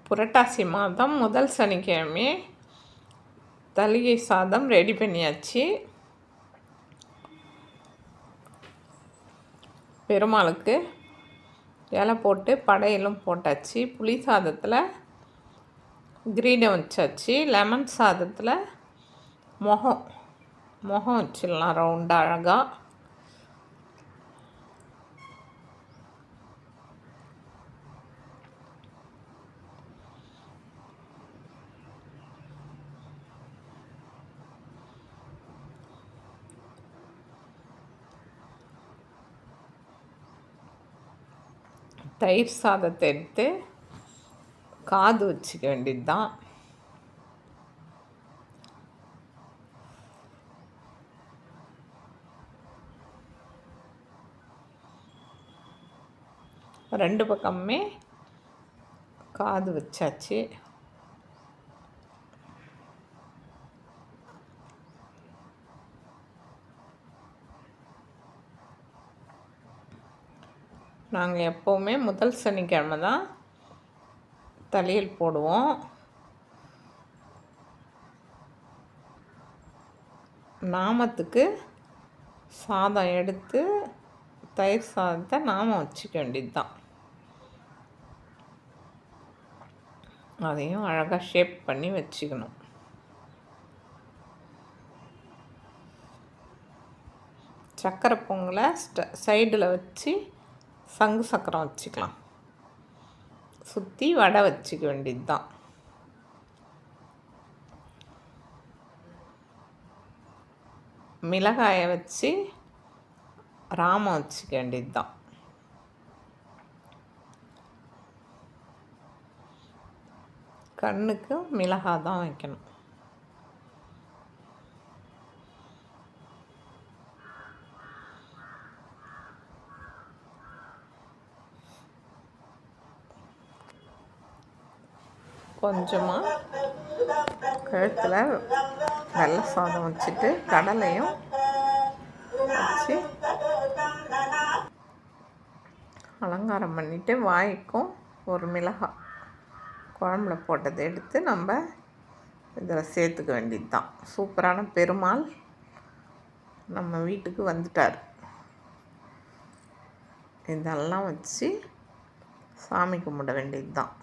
புரட்டாசி மாதம் முதல் சனிக்கிழமை தளிகை சாதம் ரெடி பண்ணியாச்சு. பெருமாளுக்கு இலை போட்டு படையலும் போட்டாச்சு. புளி சாதத்தில் கிரீடம் வச்சாச்சு. லெமன் சாதத்தில் முகம் வச்சிடலாம் ரவுண்டாக அழகாக. தயிர் சாதத்தை எடுத்து காது வச்சுக்க வேண்டியது தான். ரெண்டு பக்கமுமே காது வச்சாச்சு. நாங்கள் எப்போவுமே முதல் சனிக்கிழமை தான் தலையில் போடுவோம். நாமத்துக்கு சாதம் எடுத்து தயிர் சாதத்தை நாமம் வச்சுக்க வேண்டியது தான். அதையும் அழகாக ஷேப் பண்ணி வச்சுக்கணும். சக்கரை பொங்கலை சைடில் வச்சு சங்கு சக்கரம் வச்சுக்கலாம். சுற்றி வடை வச்சுக்க வேண்டியது தான். மிளகாயை வச்சு ராமம் வச்சுக்க வேண்டியது தான். கண்ணுக்கு மிளகாய் தான் வைக்கணும். கொஞ்சமாக கழுத்தில் வெள்ளை சாதம் வச்சுட்டு கடலையும் வச்சு அலங்காரம் பண்ணிவிட்டு வாய்க்கும் ஒரு மிளகாய் குழம்புல போட்டதை எடுத்து நம்ம இதில் சேர்த்துக்க வேண்டியது தான். சூப்பரான பெருமாள் நம்ம வீட்டுக்கு வந்துட்டார். இதெல்லாம் வச்சு சாமி கும்பிட வேண்டியது தான்.